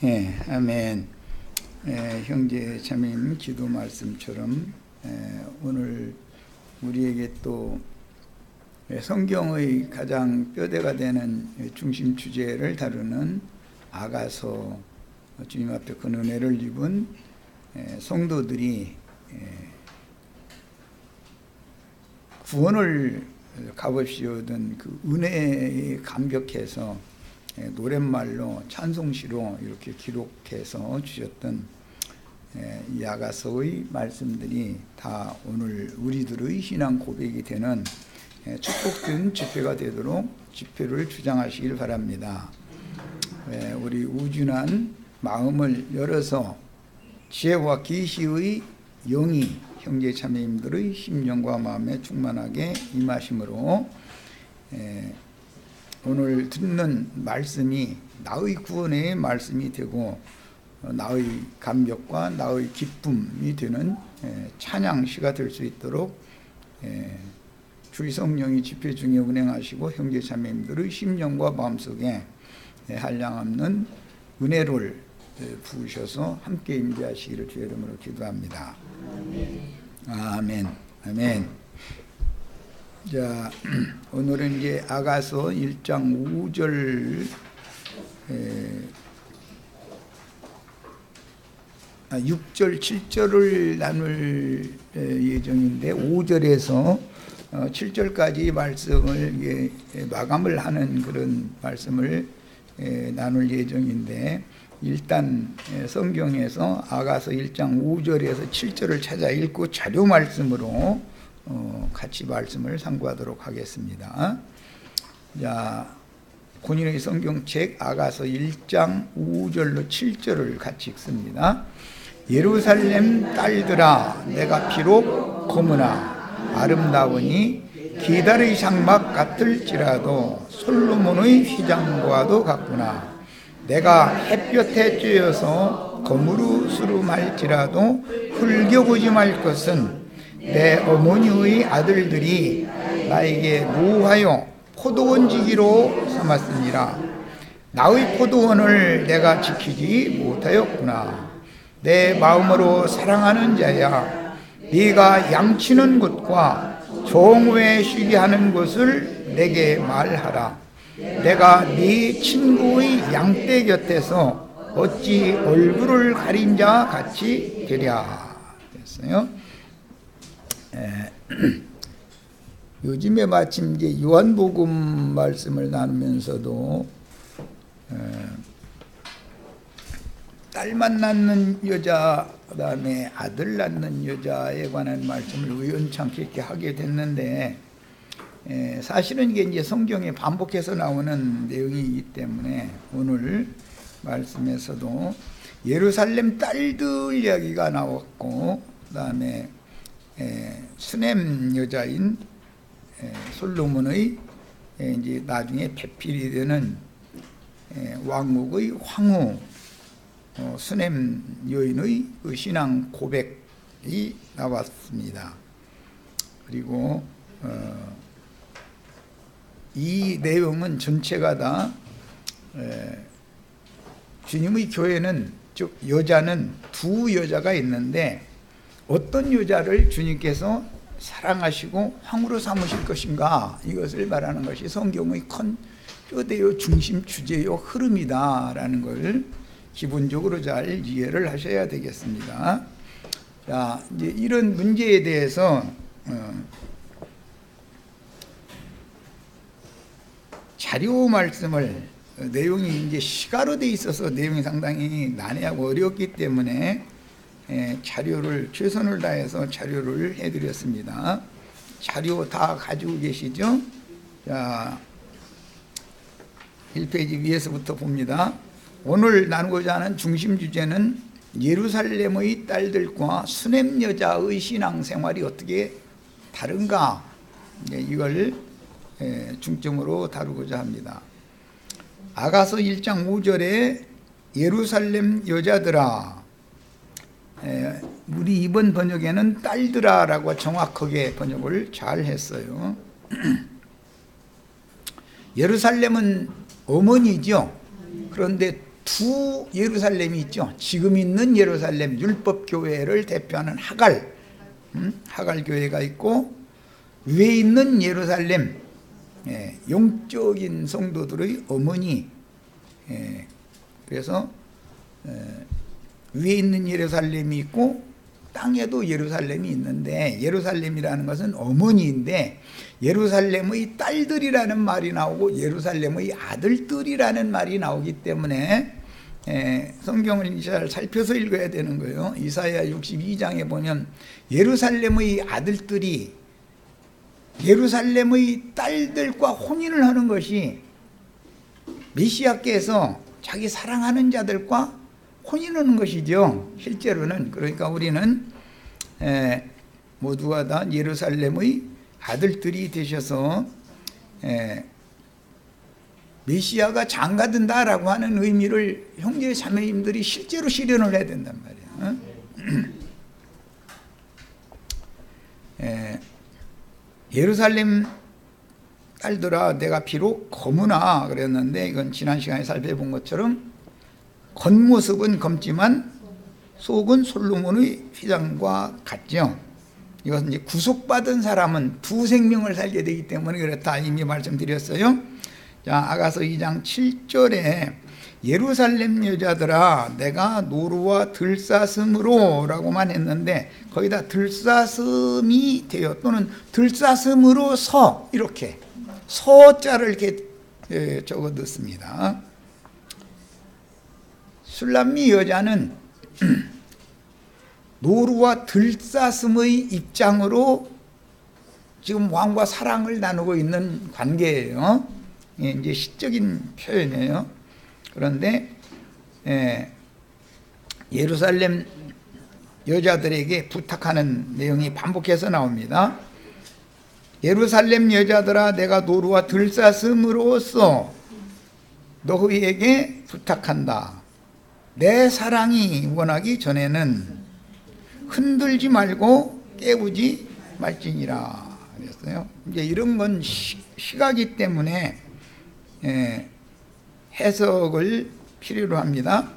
예, 아멘. 형제 자매님 기도 말씀처럼 오늘 우리에게 또 성경의 가장 뼈대가 되는 중심 주제를 다루는 아가서, 주님 앞에 큰 은혜를 입은 성도들이 구원을 값없이 얻은 그 은혜에 감격해서 노랫말로 찬송시로 이렇게 기록해서 주셨던 이 아가서의 말씀들이 다 오늘 우리들의 신앙 고백이 되는 축복된 집회가 되도록 집회를 주장하시길 바랍니다. 우리 우준한 마음을 열어서 지혜와 계시의 영이 형제 자매님들의 심령과 마음에 충만하게 임하심으로 오늘 듣는 말씀이 나의 구원의 말씀이 되고 나의 감격과 나의 기쁨이 되는 찬양시가 될 수 있도록 주의 성령이 집회 중에 운행하시고 형제 자매님들의 심령과 마음속에 한량없는 은혜를 부으셔서 함께 임재하시기를 주의 이름으로 기도합니다. 아멘. 아멘. 자, 오늘은 이제 아가서 1장 5절 6절 7절을 나눌 예정인데 5절에서 7절까지 말씀을 마감을 하는 그런 말씀을 나눌 예정인데, 일단 성경에서 아가서 1장 5절에서 7절을 찾아 읽고 자료 말씀으로 같이 말씀을 상고하도록 하겠습니다. 자, 본인의 성경책 아가서 1장 5절로 7절을 같이 읽습니다. 예루살렘 딸들아, 내가 비록 고무나 아름다우니 기달의 장막 같을지라도 솔로몬의 휘장과도 같구나. 내가 햇볕에 쬐어서 거무로 수름할지라도 흘겨보지 말 것은 내 어머니의 아들들이 나에게 노하여 포도원지기로 삼았으니라. 나의 포도원을 내가 지키지 못하였구나. 내 마음으로 사랑하는 자야, 네가 양치는 곳과 정오에 쉬게 하는 곳을 내게 말하라. 내가 네 친구의 양떼 곁에서 어찌 얼굴을 가린 자 같이 되랴. 됐어요. 요즘에 마침 이제 요한복음 말씀을 나누면서도 딸만 낳는 여자, 그다음에 아들 낳는 여자에 관한 말씀을 우연찮게 이렇게 하게 됐는데, 사실은 이게 이제 성경에 반복해서 나오는 내용이기 때문에 오늘 말씀에서도 예루살렘 딸들 이야기가 나왔고, 그다음에 수넴 여자인 솔로몬의 이제 나중에 배필이 되는 왕국의 황후 수넴 여인의 그 신앙 고백이 나왔습니다. 그리고 이 내용은 전체가 다 주님의 교회는, 즉 여자는 두 여자가 있는데 어떤 여자를 주님께서 사랑하시고 황후로 삼으실 것인가, 이것을 말하는 것이 성경의 큰 뼈대요 중심 주제요 흐름이다라는 걸 기본적으로 잘 이해를 하셔야 되겠습니다. 자, 이제 이런 문제에 대해서 자료 말씀을, 내용이 이제 시가로 돼 있어서 내용이 상당히 난해하고 어렵기 때문에 자료를 최선을 다해서 자료를 해드렸습니다. 자료 다 가지고 계시죠? 자, 1페이지 위에서부터 봅니다. 오늘 나누고자 하는 중심 주제는 예루살렘의 딸들과 수넴 여자의 신앙생활이 어떻게 다른가, 이걸 중점으로 다루고자 합니다. 아가서 1장 5절에 예루살렘 여자들아, 우리 이번 번역에는 딸들아라고 정확하게 번역을 잘 했어요. 예루살렘은 어머니죠. 그런데 두 예루살렘이 있죠. 지금 있는 예루살렘 율법교회를 대표하는 하갈, 하갈교회가 있고, 위에 있는 예루살렘, 영적인 성도들의 어머니, 그래서 위에 있는 예루살렘이 있고 땅에도 예루살렘이 있는데, 예루살렘이라는 것은 어머니인데 예루살렘의 딸들이라는 말이 나오고 예루살렘의 아들들이라는 말이 나오기 때문에 성경을 잘 살펴서 읽어야 되는 거예요. 이사야 62장에 보면 예루살렘의 아들들이 예루살렘의 딸들과 혼인을 하는 것이 메시아께서 자기 사랑하는 자들과 혼인하는 것이죠. 실제로는. 그러니까 우리는 모두가 다 예루살렘의 아들들이 되셔서 메시아가 장가든다라고 하는 의미를 형제 자매님들이 실제로 실현을 해야 된단 말이야. 예루살렘 딸들아, 내가 비록 검으나 그랬는데, 이건 지난 시간에 살펴본 것처럼 겉모습은 검지만 속은 솔로몬의 휘장과 같죠. 이것은 이제 구속받은 사람은 두 생명을 살게 되기 때문에 그렇다, 이미 말씀드렸어요. 자, 아가서 2장 7절에 예루살렘 여자들아 내가 노루와 들사슴으로 라고만 했는데 거기다 들사슴이 되어 또는 들사슴으로서 이렇게 서자를 이렇게 적어 넣습니다. 술람미 여자는 노루와 들사슴의 입장으로 지금 왕과 사랑을 나누고 있는 관계예요. 이제 시적인 표현이에요. 그런데 예루살렘 여자들에게 부탁하는 내용이 반복해서 나옵니다. 예루살렘 여자들아 내가 노루와 들사슴으로써 너희에게 부탁한다. 내 사랑이 원하기 전에는 흔들지 말고 깨우지 말지니라 그랬어요. 이제 이런 건 시각이 때문에 해석을 필요로 합니다.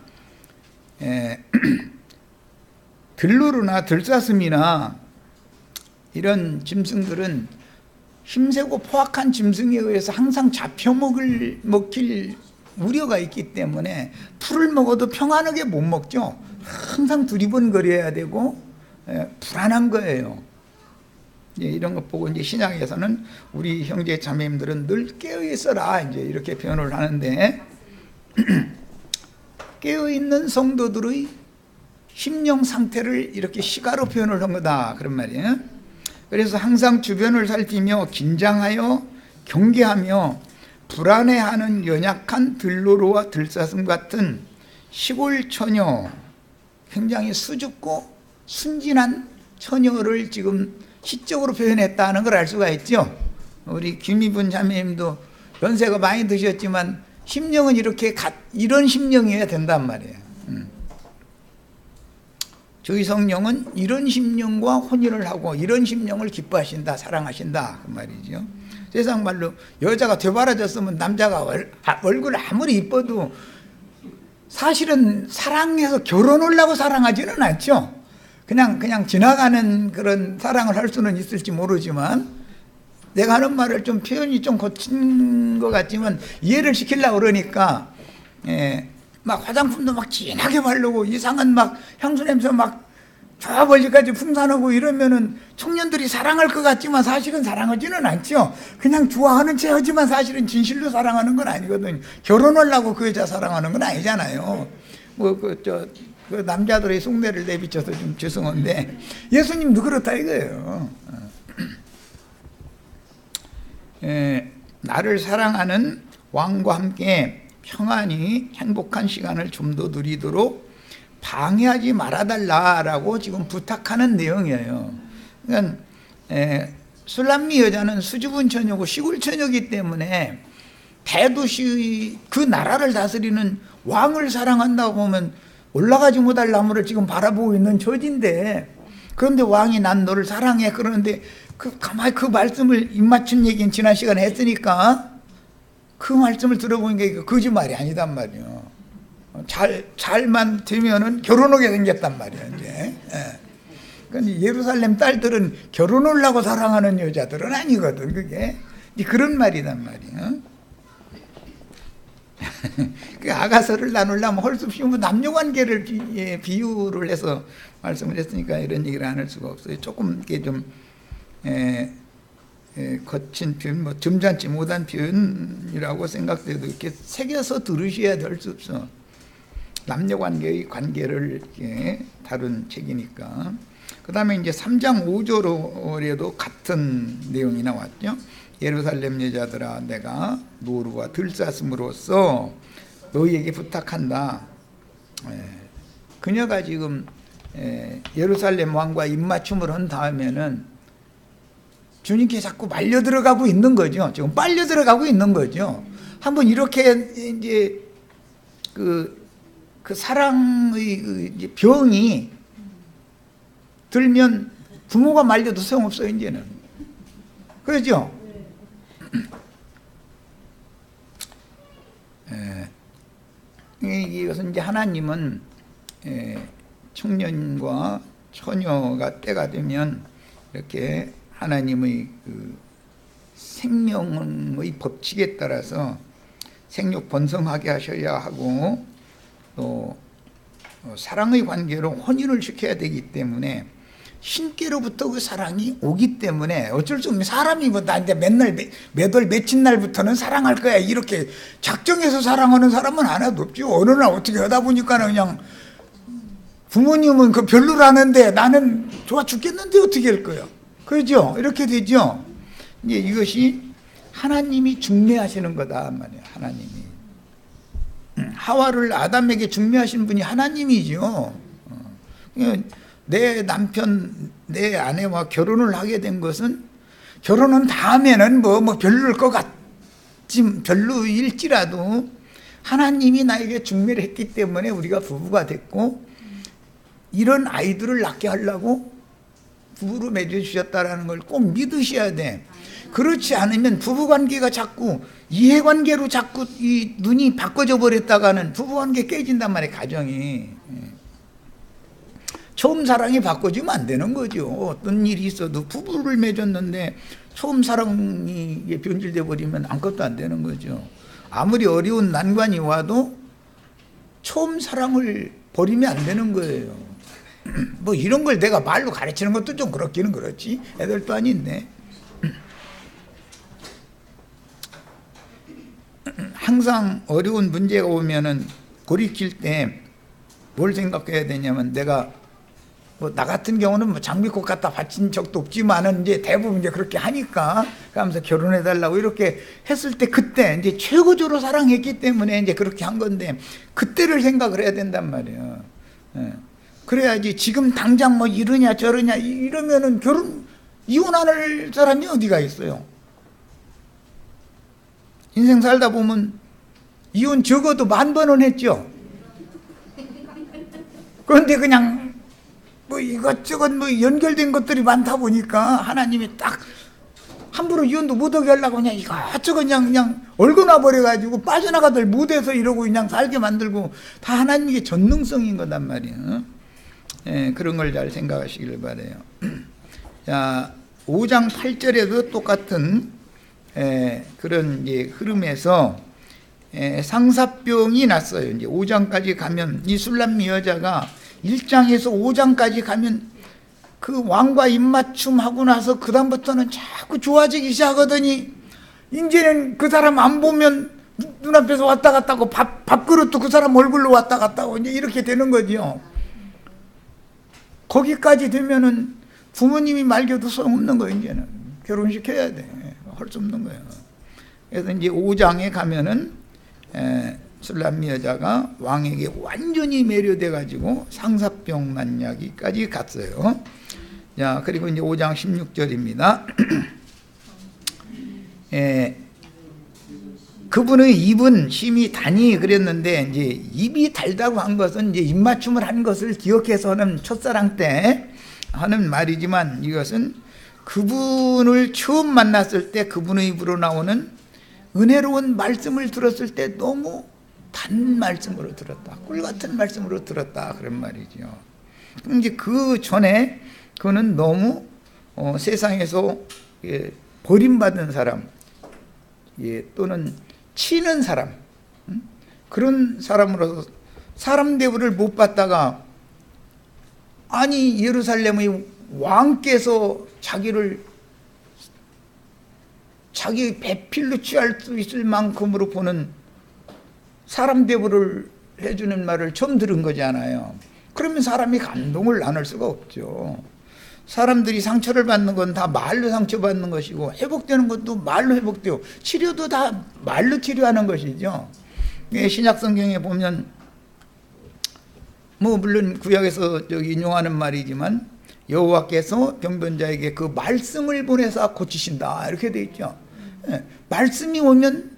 들루루나 들사슴이나 이런 짐승들은 힘세고 포악한 짐승에 의해서 항상 먹힐 우려가 있기 때문에 풀을 먹어도 평안하게 못 먹죠. 항상 두리번거려야 되고 불안한 거예요. 이런 것 보고 이제 신약에서는 우리 형제 자매님들은 늘 깨어 있어라 이제 이렇게 표현을 하는데 깨어 있는 성도들의 심령 상태를 이렇게 시가로 표현을 한 거다 그런 말이에요. 그래서 항상 주변을 살피며 긴장하여 경계하며 불안해하는 연약한 들로루와 들사슴 같은 시골 처녀, 굉장히 수줍고 순진한 처녀를 지금 시적으로 표현했다는 걸 알 수가 있죠. 우리 김희분 자매님도 연세가 많이 드셨지만 심령은 이런 심령이어야 된단 말이에요. 저희 성령은 이런 심령과 혼인을 하고 이런 심령을 기뻐하신다, 사랑하신다 그 말이죠. 세상 말로 여자가 되바라졌으면 남자가 얼굴 아무리 이뻐도 사실은 사랑해서 결혼하려고 사랑하지는 않죠. 그냥 지나가는 그런 사랑을 할 수는 있을지 모르지만, 내가 하는 말을 좀 표현이 좀 거친 것 같지만 이해를 시키려고 그러니까 막 화장품도 막 진하게 바르고 이상한 막 향수 냄새 막 저 멀리까지 풍산하고 이러면은 청년들이 사랑할 것 같지만 사실은 사랑하지는 않죠. 그냥 좋아하는 체 하지만 사실은 진실로 사랑하는 건 아니거든요. 결혼하려고 그 여자 사랑하는 건 아니잖아요. 그 남자들의 속내를 내비쳐서 좀 죄송한데 예수님도 그렇다 이거예요. 나를 사랑하는 왕과 함께 평안히 행복한 시간을 좀 더 누리도록 방해하지 말아달라라고 지금 부탁하는 내용이에요. 그러니까 술람미 여자는 수줍은 처녀고 시골 처녀이기 때문에 대도시 그 나라를 다스리는 왕을 사랑한다고 보면 올라가지 못할 나무를 지금 바라보고 있는 처지인데, 그런데 왕이 난 너를 사랑해 그러는데 가만히 그 말씀을 입맞춤 얘기는 지난 시간에 했으니까 그 말씀을 들어보니까 이거 거짓말이 아니단 말이에요. 잘만 되면은 결혼하게 생겼단 말이야, 이제. 예. 그러니까 예루살렘 딸들은 결혼하려고 사랑하는 여자들은 아니거든, 그게. 그런 말이란 말이야. 그 아가서를 나누려면 할 수 없이 남녀 관계를 비유를 해서 말씀을 했으니까 이런 얘기를 안 할 수가 없어요. 조금 이게 좀 거친 표현, 뭐 점잖지 못한 표현이라고 생각돼도 이렇게 새겨서 들으셔야 될 수 없어. 남녀 관계의 관계를 이렇게 다룬 책이니까. 그 다음에 이제 3장 5절에도 같은 내용이 나왔죠. 예루살렘 여자들아, 내가 노루와 들사슴으로써 너희에게 부탁한다. 그녀가 지금 예루살렘 왕과 입맞춤을 한 다음에는 주님께 자꾸 말려 들어가고 있는 거죠. 지금 빨려 들어가고 있는 거죠. 한번 이렇게 이제 그 사랑의 병이 들면 부모가 말려도 소용없어요, 이제는. 그렇죠? 이것은 이제 하나님은 청년과 처녀가 때가 되면 이렇게 하나님의 그 생명의 법칙에 따라서 생육 번성하게 하셔야 하고 또 사랑의 관계로 혼인을 시켜야 되기 때문에 신께로부터 그 사랑이 오기 때문에 어쩔 수 없는 사람이 뭐 나한테 맨날 매달 며칠 날부터는 사랑할 거야 이렇게 작정해서 사랑하는 사람은 하나도 없죠. 어느 날 어떻게 하다 보니까는 그냥 부모님은 그 별로라는데 나는 좋아 죽겠는데 어떻게 할 거야. 그렇죠? 이렇게 되죠. 이제 이것이 하나님이 중매하시는 거다 말이야. 하나님이 하와를 아담에게 중매하신 분이 하나님이죠. 내 남편, 내 아내와 결혼을 하게 된 것은 결혼은 다음에는 뭐 별로일 것 같지 별로일지라도 하나님이 나에게 중매를 했기 때문에 우리가 부부가 됐고 이런 아이들을 낳게 하려고 부부로 맺어주셨다라는 걸 꼭 믿으셔야 돼. 그렇지 않으면 부부관계가 자꾸 이해관계로 자꾸 이 눈이 바꿔져 버렸다가는 부부관계 깨진단 말이에요. 가정이. 처음 사랑이 바꿔지면 안 되는 거죠. 어떤 일이 있어도 부부를 맺었는데 처음 사랑이 변질돼 버리면 아무것도 안 되는 거죠. 아무리 어려운 난관이 와도 처음 사랑을 버리면 안 되는 거예요. 뭐 이런 걸 내가 말로 가르치는 것도 좀 그렇기는 그렇지. 애들도 아닌데. 항상 어려운 문제가 오면은 돌이킬 때 뭘 생각해야 되냐면 내가 뭐 나 같은 경우는 뭐 장미꽃 갖다 바친 적도 없지만은 이제 대부분 이제 그렇게 하니까 그러면서 결혼해 달라고 이렇게 했을 때 그때 이제 최고조로 사랑했기 때문에 이제 그렇게 한 건데 그때를 생각을 해야 된단 말이에요. 그래야지 지금 당장 뭐 이러냐 저러냐 이러면은 이혼 안 할 사람이 어디가 있어요. 인생 살다 보면 이혼 적어도 10,000번은 했죠. 그런데 그냥 뭐 이것저것 뭐 연결된 것들이 많다 보니까 하나님이 딱 함부로 이혼도 못하게 하려고 그냥 이것저것 그냥 얼거나 버려가지고 빠져나가들 못해서 이러고 그냥 살게 만들고 다 하나님의 전능성인 거단 말이에요. 그런 걸 잘 생각하시길 바래요. 자, 5장 8절에도 똑같은 그런 이제 흐름에서 상사병이 났어요. 이제 5장까지 가면 이 술람미 여자가 1장에서 5장까지 가면 그 왕과 입맞춤하고 나서 그 다음부터는 자꾸 좋아지기 시작하더니 이제는 그 사람 안 보면 눈앞에서 왔다 갔다 하고 밥그릇도 그 사람 얼굴로 왔다 갔다 하고 이제 이렇게 되는 거죠. 거기까지 되면은 부모님이 말겨도 소용없는 거예요. 이제는 결혼시켜야 돼. 할 수 없는 거예요. 그래서 이제 5장에 가면은 술람미 여자가 왕에게 완전히 매료돼 가지고 상사병 만나기까지 갔어요. 자, 그리고 이제 5장 16절입니다. 그분의 입은 심히 다니 그랬는데 이제 입이 달다고 한 것은 이제 입맞춤을 한 것을 기억해서 하는 첫사랑 때 하는 말이지만 이것은 그분을 처음 만났을 때 그분의 입으로 나오는 은혜로운 말씀을 들었을 때 너무 단 말씀으로 들었다. 꿀 같은 말씀으로 들었다. 그런 말이죠. 이제 그 전에 그는 너무 세상에서 버림받은 사람, 또는 치는 사람, 그런 사람으로서 사람 대우를 못 받다가, 아니 예루살렘의 왕께서 자기 배필로 취할 수 있을 만큼으로 보는 사람 대우를 해주는 말을 처음 들은 거잖아요. 그러면 사람이 감동을 나눌 수가 없죠. 사람들이 상처를 받는 건 다 말로 상처받는 것이고, 회복되는 것도 말로 회복되고, 치료도 다 말로 치료하는 것이죠. 신약 성경에 보면 물론 구약에서 인용하는 말이지만, 여호와께서 병변자에게 그 말씀을 보내서 고치신다, 이렇게 돼 있죠. 말씀이 오면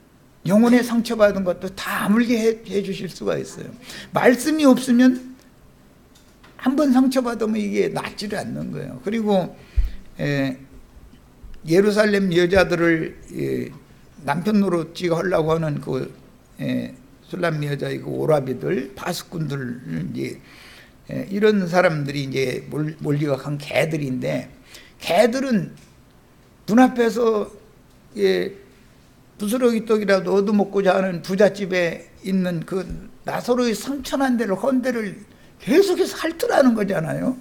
영혼에 상처받은 것도 다 아물게 해 주실 수가 있어요. 말씀이 없으면 한번 상처받으면 이게 낫지를 않는 거예요. 그리고 예루살렘 여자들을 남편 노릇지가 하려고 하는 그 술람 여자의 그 오라비들, 파수꾼들, 이런 사람들이 이제 몰리각한 개들인데, 개들은 눈앞에서 부스러기 떡이라도 얻어먹고자 하는 부잣집에 있는 그 나사로의 상처난 데를, 헌 데를 계속해서 핥으라는 거잖아요.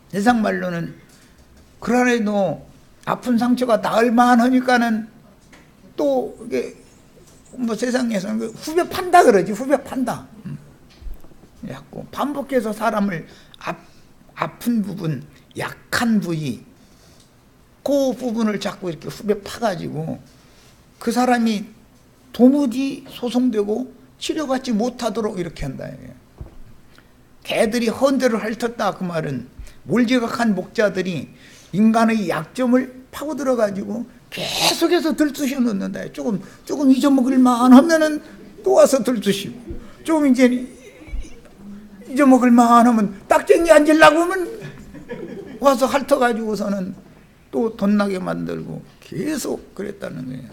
세상 말로는 그러나도 아픈 상처가 나을 만하니까는 또 이게 세상에서는 후벼 판다 그러지. 후벼 판다. 자꾸 반복해서 사람을 아픈 부분, 약한 부위, 그 부분을 자꾸 이렇게 후벼 파가지고 그 사람이 도무지 소송되고 치료받지 못하도록 이렇게 한다. 개들이 헌대를 핥았다, 그 말은 몰지각한 목자들이 인간의 약점을 파고들어가지고 계속해서 들쑤셔 놓는다. 조금 잊어먹을만 하면은 또 와서 들쑤시고, 조금 이제 잊어먹을만 하면 딱쟁이 앉으려고 하면 와서 핥아가지고서는 또 돈 나게 만들고 계속 그랬다는 거예요.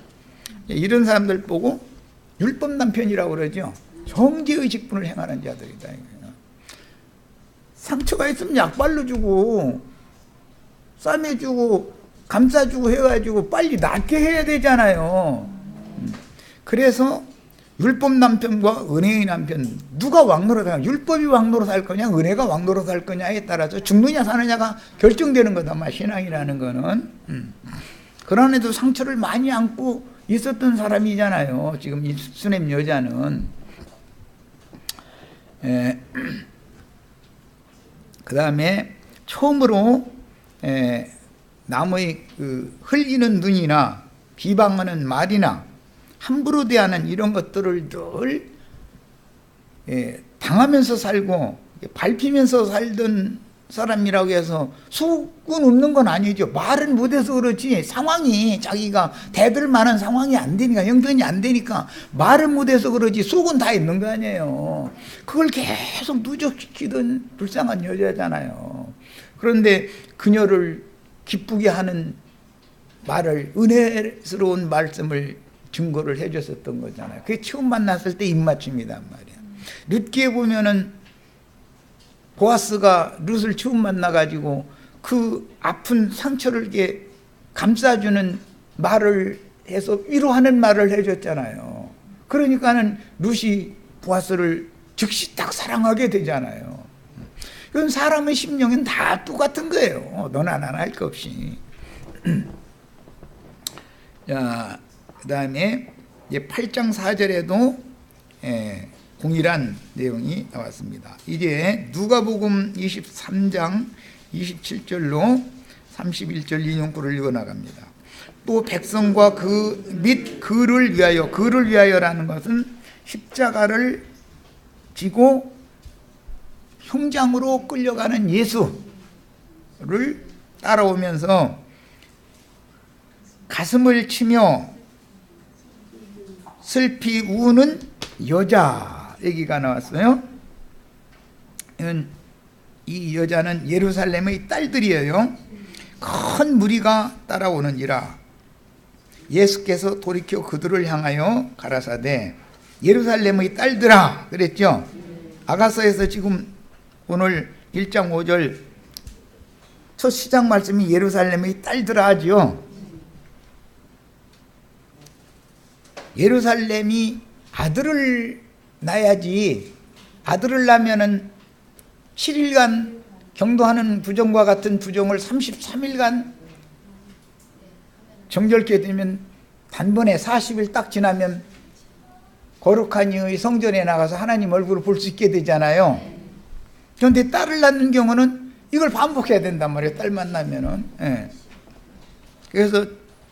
이런 사람들 보고 율법 남편이라고 그러죠. 정죄의 직분을 행하는 자들이다. 상처가 있으면 약발로 주고 싸매주고 감싸주고 해가지고 빨리 낫게 해야 되잖아요. 그래서 율법 남편과 은혜의 남편, 누가 왕노릇할, 율법이 왕노릇할 거냐 은혜가 왕노릇할 거냐에 따라서 죽느냐 사느냐가 결정되는 거다, 신앙이라는 거는. 그런데도 상처를 많이 안고 있었던 사람이잖아요, 지금 이 수넴 여자는. 그 다음에 처음으로 남의 그 흘리는 눈이나 비방하는 말이나 함부로 대하는 이런 것들을 늘 당하면서 살고 밟히면서 살던 사람이라고 해서 속은 없는 건 아니죠. 말은 못해서 그렇지, 상황이 자기가 대들 만한 상황이 안 되니까, 형편이 안 되니까 말을 못해서 그러지 속은 다 있는 거 아니에요. 그걸 계속 누적시키던 불쌍한 여자잖아요. 그런데 그녀를 기쁘게 하는 말을, 은혜스러운 말씀을 증거를 해줬었던 거잖아요. 그게 처음 만났을 때 입맞춤이단 말이야. 룻기에 보면은 보아스가 룻을 처음 만나가지고 그 아픈 상처를 이렇게 감싸주는 말을 해서 위로하는 말을 해줬잖아요. 그러니까는 룻이 보아스를 즉시 딱 사랑하게 되잖아요. 그건 사람의 심령은 다 똑같은 거예요. 너나 나나 할 거 없이. 자, 그 다음에 8장 4절에도 동일한 내용이 나왔습니다. 이제 누가복음 23장 27절로 31절 인용구를 읽어나갑니다. 또 백성과 그를 위하여라는 것은 십자가를 지고 흉장으로 끌려가는 예수를 따라오면서 가슴을 치며 슬피 우는 여자 얘기가 나왔어요. 이 여자는 예루살렘의 딸들이에요. 큰 무리가 따라오는지라. 예수께서 돌이켜 그들을 향하여 가라사대 예루살렘의 딸들아 그랬죠. 아가서에서 지금 오늘 1장 5절 첫 시작 말씀이 예루살렘의 딸들아 하죠. 예루살렘이 아들을 낳아야지, 아들을 낳으면은 7일간 경도하는 부정과 같은 부정을 33일간 정결케 되면 단번에 40일 딱 지나면 거룩한 이의 성전에 나가서 하나님 얼굴을 볼 수 있게 되잖아요. 그런데 딸을 낳는 경우는 이걸 반복해야 된단 말이에요. 딸 만나면은. 예. 그래서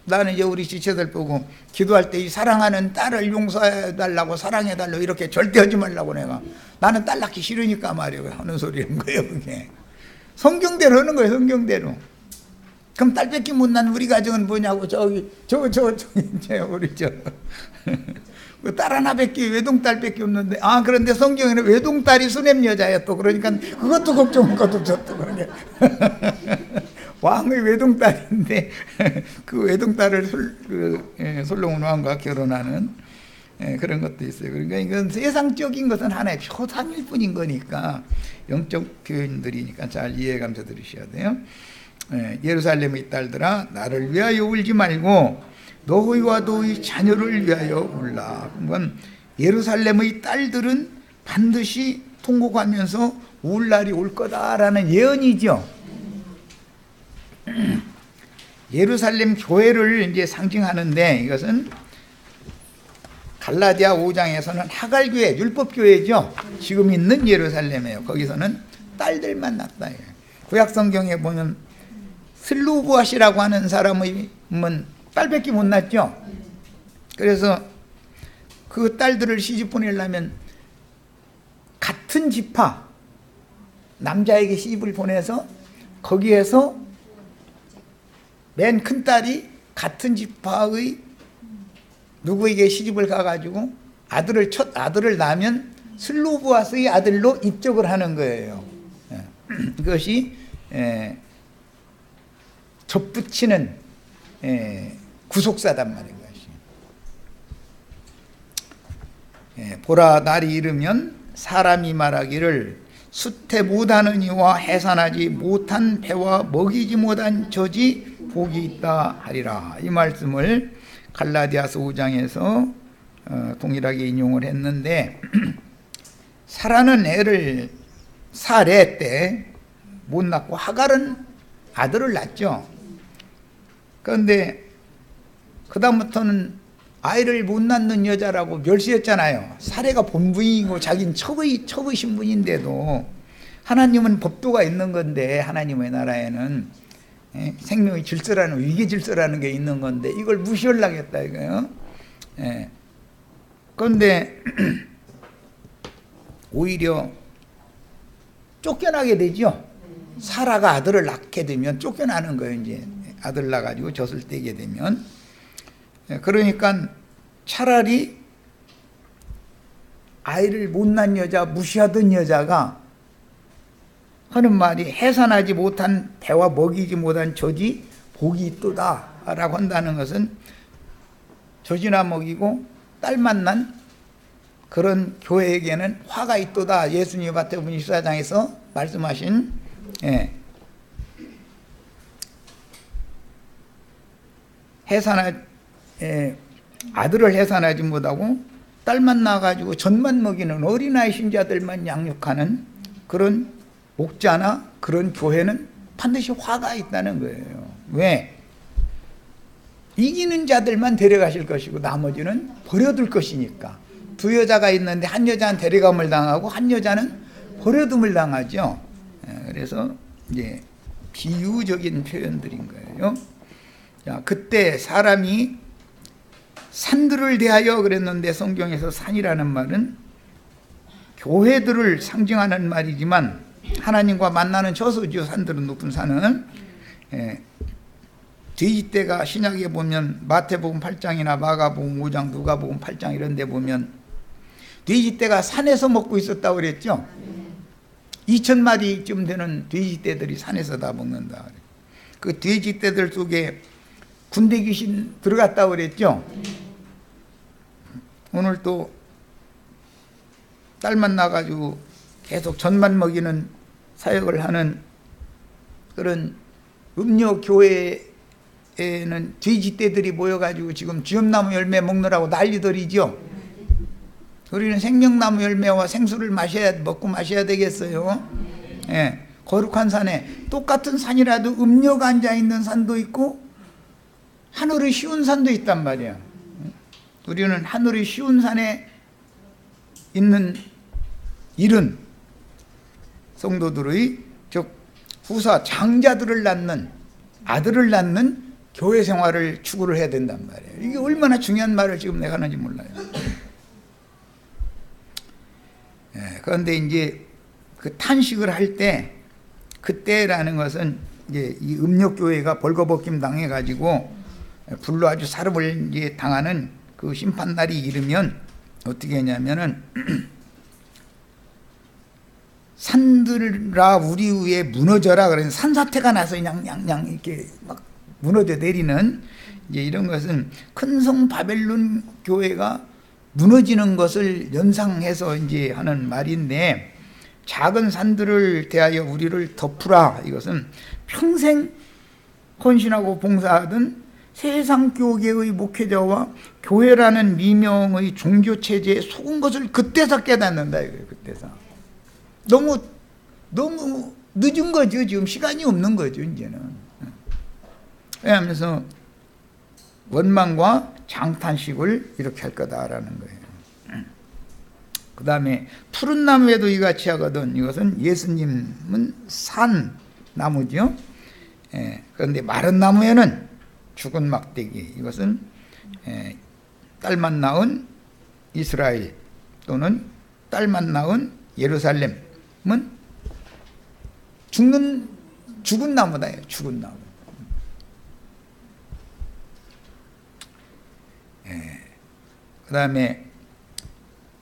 나는 이제 우리 지체들 보고 기도할 때 이 사랑하는 딸을 용서해달라고 사랑해달라고 이렇게 절대 하지 말라고 내가. 나는 딸 낳기 싫으니까 말이에요. 하는 소리인 거예요, 그게. 성경대로 하는 거예요, 성경대로. 그럼 딸밖에 못 낳는 우리 가정은 뭐냐고, 저기, 이제 우리 딸 하나밖에, 외동딸밖에 없는데, 아, 그런데 성경에는 외동딸이 수냄 여자야 또. 그러니까 그것도 걱정한 것도 좋다, 그러게. 왕의 외동딸인데, 그 외동딸을 솔로몬 왕과 결혼하는 그런 것도 있어요. 그러니까 이건 세상적인 것은 하나의 표상일 뿐인 거니까, 영적 표현들이니까 잘 이해감사 들으셔야 돼요. 예루살렘의 딸들아 나를 위하여 울지 말고 너희와 너희 자녀를 위하여 울라. 그건 예루살렘의 딸들은 반드시 통곡하면서 울 날이 올 거다라는 예언이죠. 예루살렘 교회를 이제 상징하는데 이것은 갈라디아 5장에서는 하갈 교회, 율법 교회죠. 지금 있는 예루살렘이에요. 거기서는 딸들만 낳다. 구약 성경에 보면 슬루브앗이라고 하는 사람의 딸밖에 못 낳죠. 그래서 그 딸들을 시집 보내려면 같은 지파 남자에게 시집을 보내서 거기에서 맨 큰 딸이 같은 지파의 누구에게 시집을 가가지고 첫 아들을 낳으면 슬루브앗의 아들로 입적을 하는 거예요. 이것이 접붙이는 구속사단 말인 것이. 보라 날이 이르면 사람이 말하기를 수태 못하는 이와 해산하지 못한 배와 먹이지 못한 젖이 복이 있다 하리라. 이 말씀을 갈라디아서 5장에서 동일하게 인용을 했는데 사라는 애를 사례 때 못 낳고 하갈은 아들을 낳죠. 그런데 그 다음부터는 아이를 못 낳는 여자라고 멸시했잖아요. 사례가 본부이고 자기는 첩의 신분인데도 하나님은 법도가 있는 건데 하나님의 나라에는 생명의 질서라는 위계 질서라는 게 있는 건데 이걸 무시하려고 했다 이거예요. 그런데 오히려 쫓겨나게 되죠. 사라가 아들을 낳게 되면 쫓겨나는 거예요. 이제 아들 낳아가지고 젖을 떼게 되면. 그러니까 차라리 아이를 못 낳은 여자, 무시하던 여자가 하는 말이 해산하지 못한 배와 먹이지 못한 젖이 복이 있도다 라고 한다는 것은 젖이나 먹이고 딸 만난 그런 교회에게는 화가 있도다. 예수님 마태복음 24장에서 말씀하신 아들을 해산하지 못하고 딸만 낳아가지고 젖만 먹이는 어린아이 신자들만 양육하는 그런 목자나 그런 교회는 반드시 화가 있다는 거예요. 왜? 이기는 자들만 데려가실 것이고 나머지는 버려둘 것이니까. 두 여자가 있는데 한 여자는 데려감을 당하고 한 여자는 버려둠을 당하죠. 그래서 이제 비유적인 표현들인 거예요. 자, 그때 사람이 산들을 대하여 그랬는데 성경에서 산이라는 말은 교회들을 상징하는 말이지만 하나님과 만나는 저수지요. 산들은 높은 산은. 돼지떼가 신약에 보면 마태복음 8장이나 마가복음 5장 누가복음 8장 이런 데 보면 돼지떼가 산에서 먹고 있었다고 그랬죠. 2,000마리쯤 되는 돼지떼들이 산에서 다 먹는다. 그 돼지떼들 속에 군대 귀신 들어갔다고 그랬죠. 오늘 또 딸만 나가지고 계속 전만 먹이는 사역을 하는 그런 음료 교회에는 돼지떼들이 모여가지고 지금 쥐엄나무 열매 먹느라고 난리들이죠. 우리는 생명나무 열매와 생수를 먹고 마셔야 되겠어요. 예, 거룩한 산에 똑같은 산이라도 음료가 앉아있는 산도 있고 하늘이 쉬운 산도 있단 말이야. 우리는 하늘이 쉬운 산에 있는 이른 성도들의 즉 후사 장자들을 낳는 아들을 낳는 교회 생활을 추구를 해야 된단 말이에요. 이게 얼마나 중요한 말을 지금 내가 하는지 몰라요. 예, 그런데 이제 그 탄식을 할 때 그때라는 것은 이제 이 음력교회가 벌거벗김 당해가지고 불로 아주 사름을 이제 당하는 그 심판날이 이르면 어떻게 하냐면은 산들아 우리 위에 무너져라 그래서 산사태가 나서 그냥 이렇게 막 무너져 내리는 이제 이런 것은 큰 성 바벨론 교회가 무너지는 것을 연상해서 이제 하는 말인데 작은 산들을 대하여 우리를 덮으라 이것은 평생 헌신하고 봉사하던 세상 교계의 목회자와 교회라는 미명의 종교 체제에 속은 것을 그때서 깨닫는다 이거예요. 그때서 너무 늦은 거죠. 지금 시간이 없는 거죠. 이제는 하면서 원망과 장탄식을 이렇게 할 거다라는 거예요. 그 다음에 푸른 나무에도 이같이 하거든. 이것은 예수님은 산 나무죠. 그런데 마른 나무에는 죽은 막대기. 이것은 딸만 낳은 이스라엘 또는 딸만 낳은 예루살렘은 죽은 나무다. 죽은 나무. 그 다음에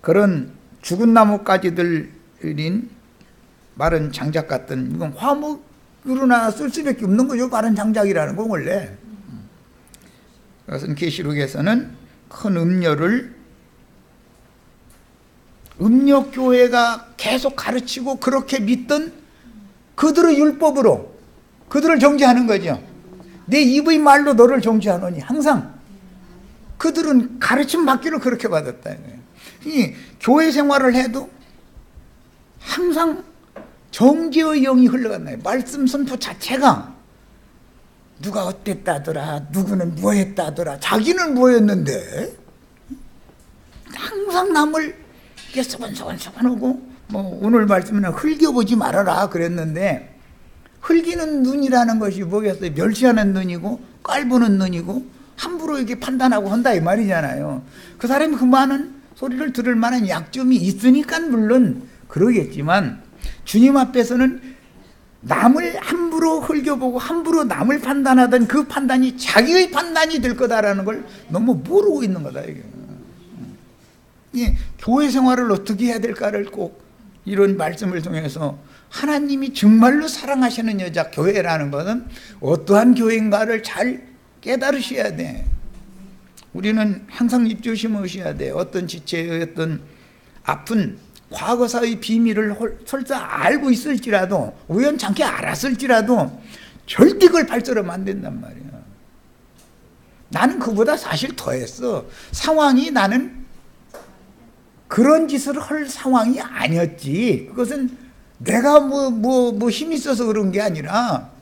그런 죽은 나무까지들인 마른 장작 같은 이건 화목으로나 쓸 수밖에 없는 거죠. 마른 장작이라는 건 원래. 그것은 계시록에서는 큰 음료교회가 계속 가르치고 그렇게 믿던 그들의 율법으로 그들을 정죄하는 거죠. 내 입의 말로 너를 정죄하노니 항상 그들은 가르침 받기를 그렇게 받았다. 이 교회 생활을 해도 항상 정죄의 영이 흘러간다. 말씀 선포 자체가 누가 어땠다더라, 누구는 뭐 했다더라, 자기는 뭐였는데 항상 남을 이렇게 서건서건서건하고 뭐 오늘 말씀은 흘겨보지 말아라 그랬는데 흘기는 눈이라는 것이 뭐겠어요? 멸시하는 눈이고 깔보는 눈이고 함부로 이렇게 판단하고 한다 이 말이잖아요. 그 사람이 그 많은 소리를 들을 만한 약점이 있으니까 물론 그러겠지만 주님 앞에서는 남을 함부로 흘겨보고 함부로 남을 판단하던 그 판단이 자기의 판단이 될 거다라는 걸 너무 모르고 있는 거다 이게. 교회 생활을 어떻게 해야 될까를 꼭 이런 말씀을 통해서 하나님이 정말로 사랑하시는 여자 교회라는 것은 어떠한 교회인가를 잘 깨달으셔야 돼. 우리는 항상 입조심하셔야 돼. 어떤 지체의 어떤 아픈 과거사의 비밀을 설사 알고 있을지라도 우연찮게 알았을지라도 절대 그걸 발설하면 안 된단 말이야. 나는 그보다 사실 더했어. 상황이 나는 그런 짓을 할 상황이 아니었지. 그것은 내가 뭐 힘이 있어서 그런 게 아니라